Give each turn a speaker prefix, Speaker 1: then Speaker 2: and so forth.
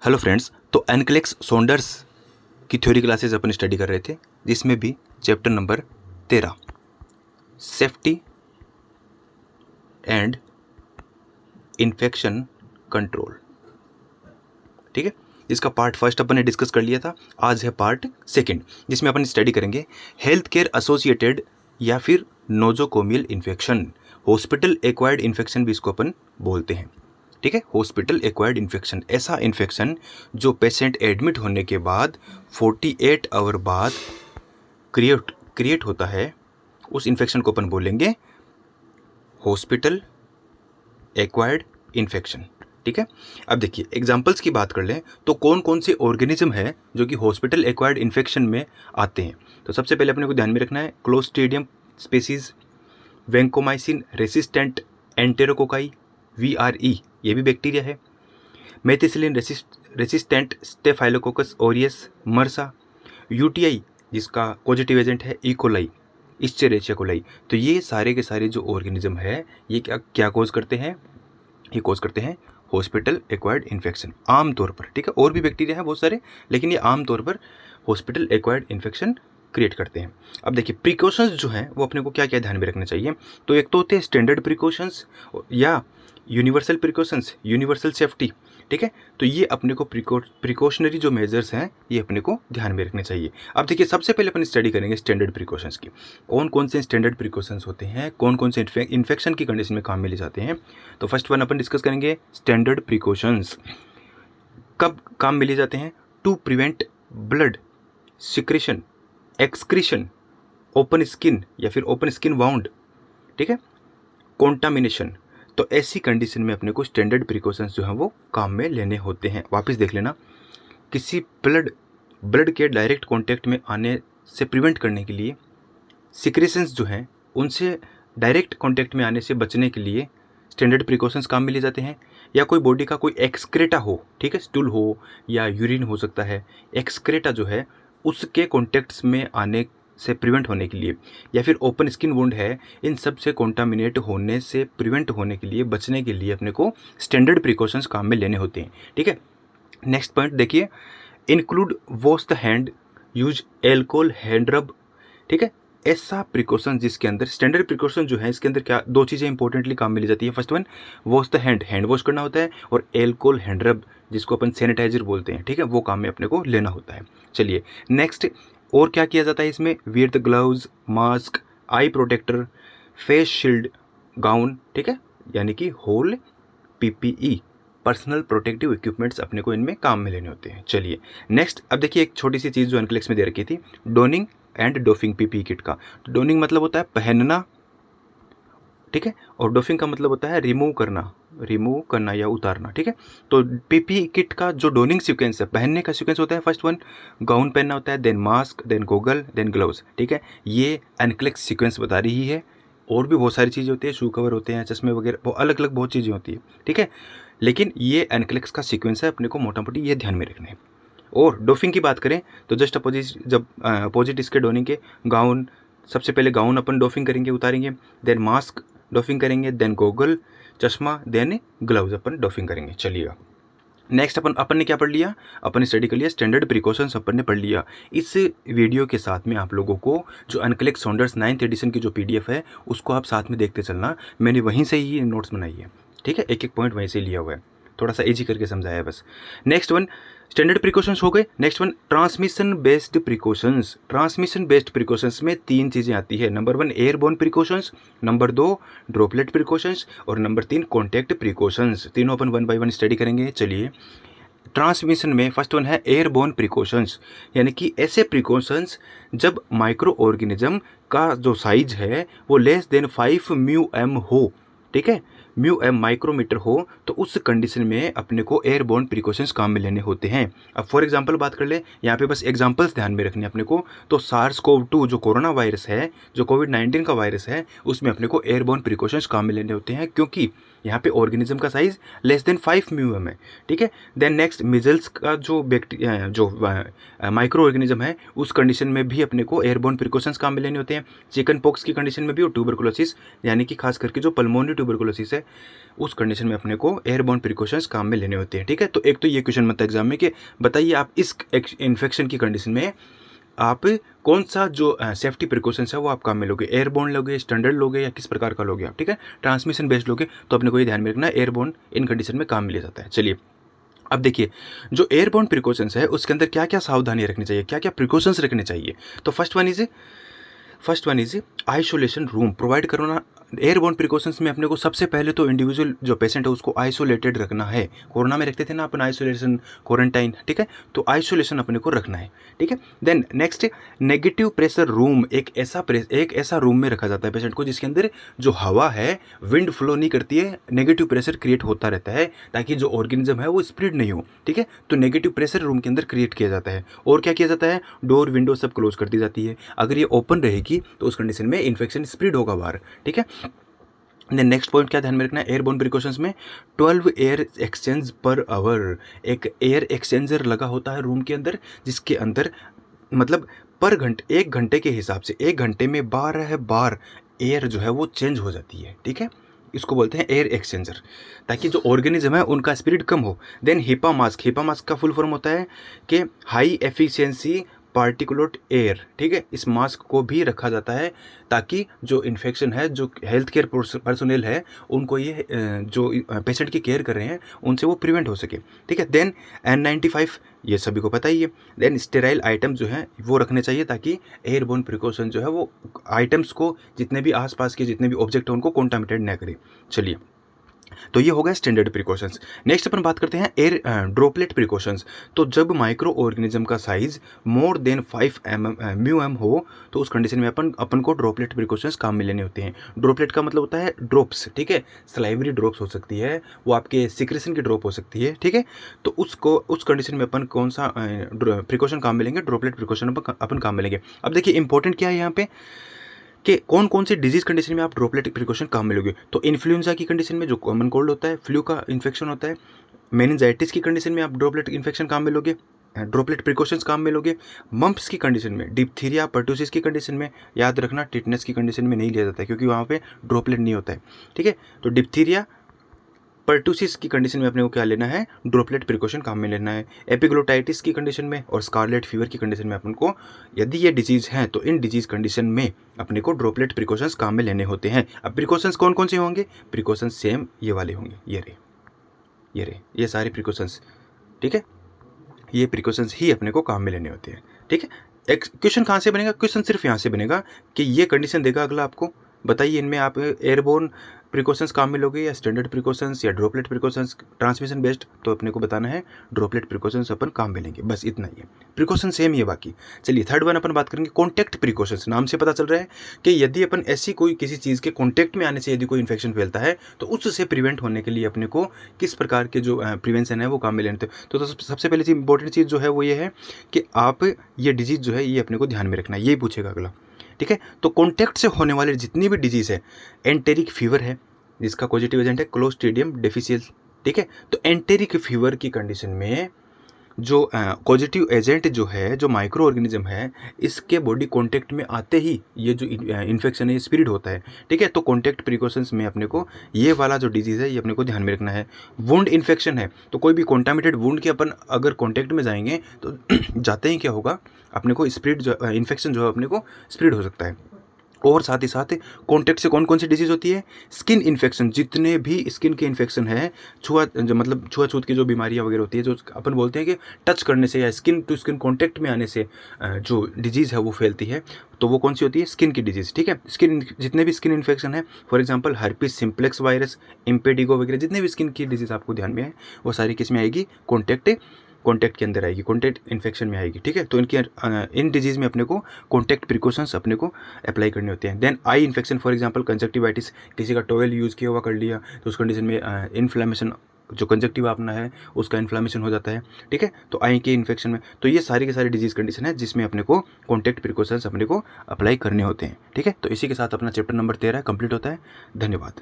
Speaker 1: Hello friends, तो NCLEX Saunders की theory classes अपन study कर रहे थे, जिसमें भी chapter number 13 safety and infection control, ठीक है। इसका पार्ट फर्स्ट अपन ने डिस्कस कर लिया था। आज है पार्ट सेकंड, जिसमें अपन स्टडी करेंगे हेल्थ केयर एसोसिएटेड या फिर nosocomial infection, hospital acquired infection भी इसको अपन बोलते हैं, ठीक है। हॉस्पिटल एक्वायर्ड इन्फेक्शन, ऐसा इन्फेक्शन जो पेशेंट एडमिट होने के बाद 48 आवर बाद क्रिएट होता है, उस इन्फेक्शन को अपन बोलेंगे हॉस्पिटल एक्वायर्ड इन्फेक्शन, ठीक है। अब देखिए एग्जांपल्स की बात कर लें तो कौन कौन से ऑर्गेनिज्म है जो कि हॉस्पिटल एक्वायर्ड इन्फेक्शन में आते हैं। तो सबसे पहले अपने को ध्यान में रखना है clostridium species, vancomycin resistant enterococci VRE, ये भी बैक्टीरिया है, methicillin resistant staphylococcus aureus MRSA, UTI जिसका पॉजिटिव एजेंट है इकोलाई, इस्चेरेचिया कोलाई। तो ये सारे के सारे जो ऑर्गेनिज्म है ये क्या कॉज करते हैं, ये कॉज करते हैं हॉस्पिटल एक्वायर्ड इन्फेक्शन आमतौर पर, ठीक है। और भी बैक्टीरिया हैं बहुत सारे, लेकिन ये आमतौर पर हॉस्पिटल एक्वायर्ड इन्फेक्शन क्रिएट करते हैं। अब देखिए प्रिकॉशंस जो हैं वो अपने को क्या क्या ध्यान में रखना चाहिए। तो एक तो होते हैं स्टैंडर्ड प्रिकॉशंस या यूनिवर्सल प्रिकॉशंस, यूनिवर्सल सेफ्टी, ठीक है। तो ये अपने को प्रिकॉशनरी जो मेजर्स हैं ये अपने को ध्यान में रखने चाहिए। अब देखिए सबसे पहले अपन स्टडी करेंगे स्टैंडर्ड प्रिकॉशंस की, कौन कौन से स्टैंडर्ड प्रिकॉशंस होते हैं, कौन कौन से इन्फेक्शन की कंडीशन में काम में ले जाते हैं। तो फर्स्ट वन अपन डिस्कस करेंगे स्टैंडर्ड प्रिकॉशंस कब काम में ले जाते हैं। To prevent blood secretion, excretion, open skin या फिर ओपन स्किन वाउंड, ठीक है, कॉन्टामिनेशन। तो ऐसी कंडीशन में अपने को स्टैंडर्ड प्रिकॉशंस जो हैं वो काम में लेने होते हैं। वापस देख लेना, किसी ब्लड के डायरेक्ट कांटेक्ट में आने से प्रिवेंट करने के लिए, सिक्रेशंस जो हैं उनसे डायरेक्ट कांटेक्ट में आने से बचने के लिए स्टैंडर्ड प्रिकॉशंस काम में लिए जाते हैं। या कोई बॉडी का कोई एक्सक्रेटा हो, ठीक है, स्टूल हो या यूरिन हो सकता है, एक्सक्रेटा जो है उसके कॉन्टेक्ट्स में आने से प्रिवेंट होने के लिए, या फिर ओपन स्किन वुंड है, इन सब से कॉन्टामिनेट होने से प्रिवेंट होने के लिए, बचने के लिए अपने को स्टैंडर्ड प्रिकॉशंस काम में लेने होते हैं, ठीक है। नेक्स्ट पॉइंट देखिए, include wash the hand, use alcohol hand रब, ठीक है। ऐसा प्रिकॉशन जिसके अंदर स्टैंडर्ड प्रिकॉशन जो है इसके अंदर क्या दो चीज़ें इंपॉर्टेंटली काम में ली जाती है। First one wash the hand wash करना होता है, और एल्कोहल हैंड रब जिसको अपन सैनिटाइजर बोलते हैं, ठीक है, वो काम में अपने को लेना होता है। चलिए नेक्स्ट, और क्या किया जाता है इसमें, wear the gloves, mask, eye protector, face shield, gown, ठीक है, यानी कि whole PPE personal protective equipments अपने को इनमें काम में लेने होते हैं। चलिए नेक्स्ट, अब देखिए एक छोटी सी चीज़ जो एनक्लेक्स में दे रखी थी, डोनिंग एंड डोफिंग PPE किट का। तो डोनिंग मतलब होता है पहनना, ठीक है, और डोफिंग का मतलब होता है रिमूव करना या उतारना, ठीक है। तो PPE किट का जो डोनिंग सीक्वेंस है, पहनने का सीक्वेंस होता है, फर्स्ट वन गाउन पहनना होता है, then mask, then goggle, then gloves, ठीक है। ये एनक्लेक्स सीक्वेंस बता रही है। और भी बहुत सारी चीज़ें होती है, शू कवर होते हैं, चश्मे वगैरह, बहुत अलग अलग बहुत चीज़ें होती है, ठीक है, लेकिन ये एनक्लेक्स का सीक्वेंस है, अपने को मोटा मोटी ये ध्यान में रखना है। और डोफिंग की बात करें तो जस्ट अपोजिट, जब अपोजिट इसके डोनिंग के, गाउन, सबसे पहले गाउन अपन डोफिंग करेंगे, उतारेंगे, देन मास्क डोफिंग करेंगे, देन गोगल चश्मा, देन ग्लव्स अपन डोफिंग करेंगे। चलिएगा नेक्स्ट, अपन ने क्या पढ़ लिया, अपन ने स्टडी कर लिया स्टैंडर्ड प्रिकॉशंस अपन ने पढ़ लिया। इस वीडियो के साथ में आप लोगों को जो एनक्लेक्स सॉन्डर्स 9th एडिशन की जो PDF है उसको आप साथ में देखते चलना, मैंने वहीं से ही नोट्स बनाई है, ठीक है, एक एक पॉइंट वहीं से लिया हुआ है, थोड़ा सा इजी करके समझाया है बस। नेक्स्ट वन स्टैंडर्ड प्रिकॉशंस हो गए। Next one transmission based precautions. Transmission based precautions में 3 चीज़ें आती है, number 1 airborne precautions, number 2 droplet precautions, और नंबर 3 कॉन्टैक्ट प्रिकॉशंस। तीनों अपन 1 बाय 1 स्टडी करेंगे। चलिए ट्रांसमिशन में फर्स्ट वन है एयरबोर्न प्रिकॉशंस, यानी कि ऐसे प्रिकॉशंस जब माइक्रो ऑर्गेनिज्म का जो साइज है वो लेस देन 5 μm हो, ठीक है, μm माइक्रोमीटर हो, तो उस कंडीशन में अपने को एयरबोर्न प्रिकॉशंस काम में लेने होते हैं। अब फॉर एग्जांपल बात कर ले, यहाँ पे बस एग्जांपल्स ध्यान में रखने अपने को। तो SARS-CoV-2 जो कोरोना वायरस है, जो कोविड-19 का वायरस है, उसमें अपने को एयरबोर्न प्रिकॉशंस काम में लेने होते हैं, क्योंकि यहाँ पे ऑर्गेनिज्म का साइज लेस देन 5 म्यूएम है, ठीक है। देन नेक्स्ट मिजल्स का जो माइक्रो ऑर्गेनिज्म है उस कंडीशन में भी अपने को एयरबोर्न प्रिकॉशंस काम में लेने होते हैं। चिकन पॉक्स की कंडीशन में भी और ट्यूबरकुलोसिस यानी कि खास करके जो पल्मोनरी ट्यूबरकुलोसिस है उस कंडीशन में अपने को एयरबोर्न प्रिकॉशंस काम में लेने होते हैं, ठीक है। तो एक तो ये क्वेश्चन बनता है एग्जाम में कि बताइए आप इस इन्फेक्शन की कंडीशन में आप कौन सा जो सेफ्टी प्रिकॉशंस है वो आप काम में लोगे, एयरबोर्न लोगे, स्टैंडर्ड लोगे या किस प्रकार का लोगे आप, ठीक है। ट्रांसमिशन बेस्ड लोगे तो अपने को ये ध्यान में रखना है एयरबोर्न इन कंडीशन में काम में लिया जाता है। चलिए अब देखिए जो एयरबोर्न प्रिकॉशंस है उसके अंदर क्या क्या सावधानी रखनी चाहिए, क्या क्या प्रिकॉशंस रखने चाहिए। तो first one is isolation room provide करना। एयरबोर्न प्रिकॉशंस में अपने को सबसे पहले तो इंडिविजुअल जो पेशेंट है उसको आइसोलेटेड रखना है। कोरोना में रखते थे ना अपन आइसोलेशन क्वारंटाइन, ठीक है, तो आइसोलेशन अपने को रखना है, ठीक है। Then next negative pressure room, एक ऐसा रूम में रखा जाता है पेशेंट को जिसके अंदर जो हवा है विंड फ्लो नहीं करती है, नेगेटिव प्रेशर क्रिएट होता रहता है ताकि जो ऑर्गेनिज्म है वो स्प्रेड नहीं हो, ठीक है। तो नेगेटिव प्रेशर रूम के अंदर क्रिएट किया जाता है। और क्या किया जाता है, डोर विंडो सब क्लोज कर दी जाती है। अगर ये ओपन रहेगी तो उस कंडीशन में इन्फेक्शन स्प्रेड होगा बाहर, ठीक है। नेक्स्ट पॉइंट क्या ध्यान में रखना है एयरबोर्न प्रिकॉशंस में 12 एयर एक्सचेंज पर आवर। एक एयर एक्सचेंजर लगा होता है रूम के अंदर जिसके अंदर मतलब पर घंटे 1 घंटे के हिसाब से 1 घंटे में 12 बार एयर जो है वो चेंज हो जाती है, ठीक है। इसको बोलते हैं एयर एक्सचेंजर ताकि जो ऑर्गेनिज्म है उनका स्पीड कम हो। देन हिपा मास्क का फुल फॉर्म होता है कि हाई एफिशिएंसी पार्टिकुलेट एयर, ठीक है। इस मास्क को भी रखा जाता है ताकि जो इन्फेक्शन है जो हेल्थ केयर पर्सोनेल है उनको ये जो पेशेंट की केयर कर रहे हैं उनसे वो प्रिवेंट हो सके, ठीक है। देन N95 ये सभी को पता ही है। देन स्टेराइल आइटम जो है वो रखने चाहिए ताकि एयरबोर्न प्रिकॉशन जो है वो आइटम्स को जितने भी आसपास के जितने भी ऑब्जेक्ट हैं उनको कॉन्टामिनेट ना करे। चलिए तो ये हो गया स्टैंडर्ड प्रिकॉशंस। नेक्स्ट अपन बात करते हैं एयर ड्रॉपलेट प्रिकॉशंस। तो जब माइक्रो ऑर्गेनिज्म का साइज मोर देन 5 म्यूएम हो तो उस कंडीशन में अपन को ड्रॉपलेट प्रिकॉशंस काम में लेने होते हैं। ड्रॉपलेट का मतलब होता है ड्रॉप्स, ठीक है। सलाइवरी ड्रॉप्स हो सकती है, वो आपके सिक्रेशन की ड्रॉप हो सकती है, ठीक है। तो उस कंडीशन में अपन कौन सा प्रिकॉशन काम में लेंगे, ड्रॉपलेट प्रिकॉशन अपन काम में लेंगे। अब देखिए इंपॉर्टेंट क्या है यहाँ पे कि कौन कौन सी डिजीज कंडीशन में आप ड्रॉपलेट प्रिकॉशन काम में लोगे। तो इन्फ्लुएंजा की कंडीशन में जो कॉमन कोल्ड होता है, फ्लू का इन्फेक्शन होता है, मेनिंजाइटिस की कंडीशन में आप ड्रॉपलेट इन्फेक्शन काम में लोगे, ड्रॉपलेट प्रिकॉशंस काम में लोगे। मम्प्स की कंडीशन में, डिप्थीरिया पर्टूसिस की कंडीशन में याद रखना टिटनेस की कंडीशन में नहीं लिया जाता है क्योंकि वहाँ पे ड्रॉपलेट नहीं होता है, ठीक है। तो डिप्थीरिया पर्टूसिस की कंडीशन में अपने को क्या लेना है, ड्रॉपलेट प्रिकॉशन काम में लेना है। एपिग्लोटाइटिस की कंडीशन में और स्कारलेट फीवर की कंडीशन में अपन को यदि ये डिजीज़ हैं तो इन डिजीज़ कंडीशन में अपने को ड्रॉपलेट प्रिकॉशंस काम में लेने होते हैं। अब प्रिकॉशंस कौन कौन से होंगे, प्रिकॉशंस सेम ये वाले होंगे, ये सारे प्रिकॉशंस, ठीक है। ये प्रिकॉशंस ही अपने को काम में लेने होते हैं, ठीक है। एक क्वेश्चन कहाँ से बनेगा, क्वेश्चन सिर्फ यहाँ से बनेगा कि ये कंडीशन देगा अगला आपको, बताइए इनमें आप एयरबोर्न प्रिकॉशंस काम में लोगे या स्टैंडर्ड प्रिकॉशंस या ड्रॉपलेट प्रिकॉशंस ट्रांसमिशन बेस्ड। तो अपने को बताना है ड्रॉपलेट प्रिकॉशंस अपन काम में लेंगे, बस इतना ही है। प्रिकॉशन सेम ही है बाकी। चलिए थर्ड वन अपन बात करेंगे कॉन्टैक्ट प्रिकॉशंस। नाम से पता चल रहा है कि यदि अपन ऐसी कोई किसी चीज़ के कॉन्टैक्ट में आने से यदि कोई इन्फेक्शन फैलता है तो उससे प्रिवेंट होने के लिए अपने को किस प्रकार के जो प्रिवेंशन है वो काम में लेते हैं। तो सबसे पहले चीज़ इंपॉर्टेंट चीज़ जो है वो ये है कि आप ये डिजीज़ जो है ये अपने को ध्यान में रखना है, यही पूछेगा अगला, ठीक है। तो कॉन्टैक्ट से होने वाले जितनी भी डिजीज़ है, एंटेरिक फीवर है जिसका पॉजिटिव एजेंट है क्लोस्ट्रीडियम डिफिसियल, ठीक है। तो एंटेरिक फीवर की कंडीशन में जो पॉजिटिव एजेंट जो है, जो माइक्रो ऑर्गेनिज्म है, इसके बॉडी कांटेक्ट में आते ही ये जो इन्फेक्शन है ये स्प्रेड होता है, ठीक है। तो कांटेक्ट प्रिकॉशंस में अपने को ये वाला जो डिजीज़ है ये अपने को ध्यान में रखना है। वुंड इन्फेक्शन है तो कोई भी कॉन्टामिनेटेड वुंड के अपन अगर कॉन्टेक्ट में जाएंगे तो जाते ही क्या होगा, अपने को स्प्रेड जो इन्फेक्शन जो है अपने को स्प्रेड हो सकता है। और साथ ही साथ कॉन्टैक्ट से कौन कौन सी डिजीज़ होती है, स्किन इन्फेक्शन, जितने भी स्किन के इन्फेक्शन है, छुआछूत की जो बीमारियां वगैरह होती है, जो अपन बोलते हैं कि टच करने से या स्किन टू स्किन कॉन्टैक्ट में आने से जो डिजीज़ है वो फैलती है, तो वो कौन सी होती है, स्किन की डिजीज़, ठीक है। स्किन जितने भी स्किन इन्फेक्शन है, for example herpes simplex virus, impetigo वगैरह, जितने भी स्किन की डिजीज़ आपको ध्यान में है वो सारी किस में आएगी, कॉन्टैक्ट के अंदर आएगी, कॉन्टैक्ट इन्फेक्शन में आएगी, ठीक है। तो इन डिजीज़ में अपने को कॉन्टैक्ट प्रिकॉशंस अपने को अप्लाई करने होते हैं। Then eye infection, for example conjunctivitis, किसी का टॉवेल यूज़ किया हुआ कर लिया तो उस कंडीशन में इन्फ्लेमेशन, जो कंजक्टिवा अपना है उसका इन्फ्लेमेशन हो जाता है, ठीक है। तो आई के इन्फेक्शन में, तो ये सारी के सारी डिजीज़ कंडीशन है जिसमें अपने को कॉन्टैक्ट प्रिकॉशंस अपने को अप्लाई करने होते हैं, ठीक है। तो इसी के साथ अपना चैप्टर नंबर 13 कंप्लीट होता है। धन्यवाद।